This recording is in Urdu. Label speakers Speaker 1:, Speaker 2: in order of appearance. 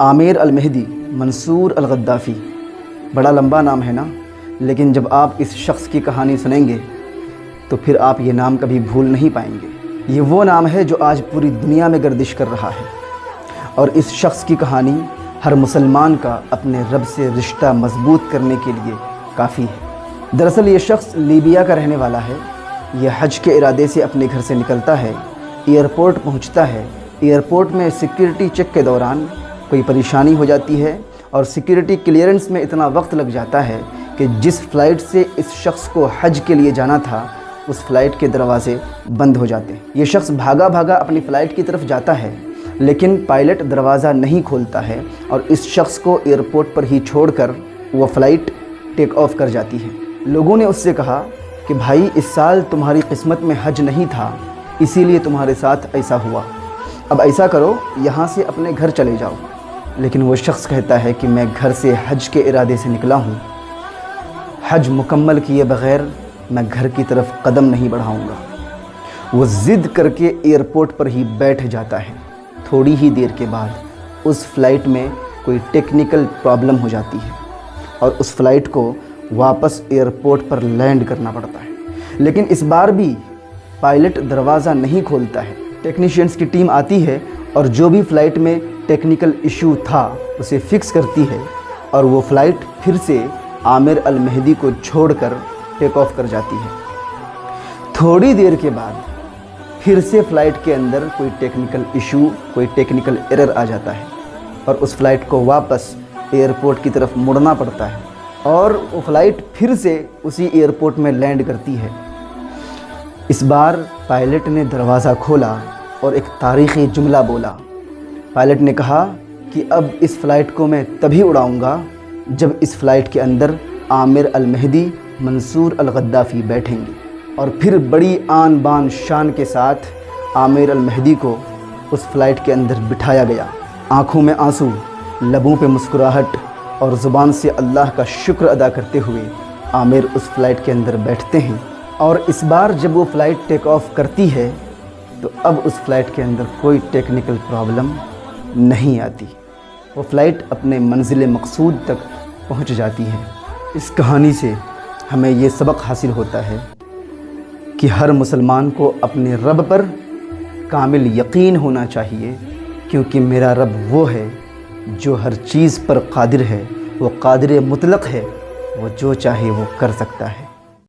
Speaker 1: عامر المہدی منصور الغدافی، بڑا لمبا نام ہے نا، لیکن جب آپ اس شخص کی کہانی سنیں گے تو پھر آپ یہ نام کبھی بھول نہیں پائیں گے۔ یہ وہ نام ہے جو آج پوری دنیا میں گردش کر رہا ہے، اور اس شخص کی کہانی ہر مسلمان کا اپنے رب سے رشتہ مضبوط کرنے کے لیے کافی ہے۔ دراصل یہ شخص لیبیا کا رہنے والا ہے۔ یہ حج کے ارادے سے اپنے گھر سے نکلتا ہے، ایئرپورٹ پہنچتا ہے۔ ایئرپورٹ میں سیکیورٹی چیک کے دوران کوئی پریشانی ہو جاتی ہے اور سیکیورٹی کلیئرنس میں اتنا وقت لگ جاتا ہے کہ جس فلائٹ سے اس شخص کو حج کے لیے جانا تھا اس فلائٹ کے دروازے بند ہو جاتے ہیں۔ یہ شخص بھاگا بھاگا اپنی فلائٹ کی طرف جاتا ہے، لیکن پائلٹ دروازہ نہیں کھولتا ہے اور اس شخص کو ایئرپورٹ پر ہی چھوڑ کر وہ فلائٹ ٹیک آف کر جاتی ہے۔ لوگوں نے اس سے کہا کہ بھائی اس سال تمہاری قسمت میں حج نہیں تھا، اسی لیے تمہارے ساتھ ایسا ہوا، اب ایسا کرو یہاں سے اپنے گھر چلے جاؤ۔ لیکن وہ شخص کہتا ہے کہ میں گھر سے حج کے ارادے سے نکلا ہوں، حج مکمل کیے بغیر میں گھر کی طرف قدم نہیں بڑھاؤں گا۔ وہ ضد کر کے ایئرپورٹ پر ہی بیٹھ جاتا ہے۔ تھوڑی ہی دیر کے بعد اس فلائٹ میں کوئی ٹیکنیکل پرابلم ہو جاتی ہے اور اس فلائٹ کو واپس ایئرپورٹ پر لینڈ کرنا پڑتا ہے، لیکن اس بار بھی پائلٹ دروازہ نہیں کھولتا ہے۔ ٹیکنیشینز کی ٹیم آتی ہے اور جو بھی فلائٹ میں ٹیکنیکل ایشو تھا اسے فکس کرتی ہے اور وہ فلائٹ پھر سے عامر المہدی کو چھوڑ کر ٹیک آف کر جاتی ہے۔ تھوڑی دیر کے بعد پھر سے فلائٹ کے اندر کوئی ٹیکنیکل ایشو، کوئی ٹیکنیکل ایرر آ جاتا ہے اور اس فلائٹ کو واپس ایئرپورٹ کی طرف مڑنا پڑتا ہے اور وہ فلائٹ پھر سے اسی ایئرپورٹ میں لینڈ کرتی ہے۔ اس بار پائلٹ نے دروازہ کھولا اور ایک تاریخی جملہ بولا۔ پائلٹ نے کہا کہ اب اس فلائٹ کو میں تبھی اڑاؤں گا جب اس فلائٹ کے اندر عامر المہدی منصور الغدافی بیٹھیں گے، اور پھر بڑی آن بان شان کے ساتھ عامر المہدی کو اس فلائٹ کے اندر بٹھایا گیا۔ آنکھوں میں آنسو، لبوں پہ مسکراہٹ اور زبان سے اللہ کا شکر ادا کرتے ہوئے عامر اس فلائٹ کے اندر بیٹھتے ہیں، اور اس بار جب وہ فلائٹ ٹیک آف کرتی ہے تو اب اس فلائٹ کے اندر کوئی ٹیکنیکل پرابلم نہیں آتی۔ وہ فلائٹ اپنے منزل مقصود تک پہنچ جاتی ہے۔ اس کہانی سے ہمیں یہ سبق حاصل ہوتا ہے کہ ہر مسلمان کو اپنے رب پر کامل یقین ہونا چاہیے، کیونکہ میرا رب وہ ہے جو ہر چیز پر قادر ہے، وہ قادر مطلق ہے، وہ جو چاہے وہ کر سکتا ہے۔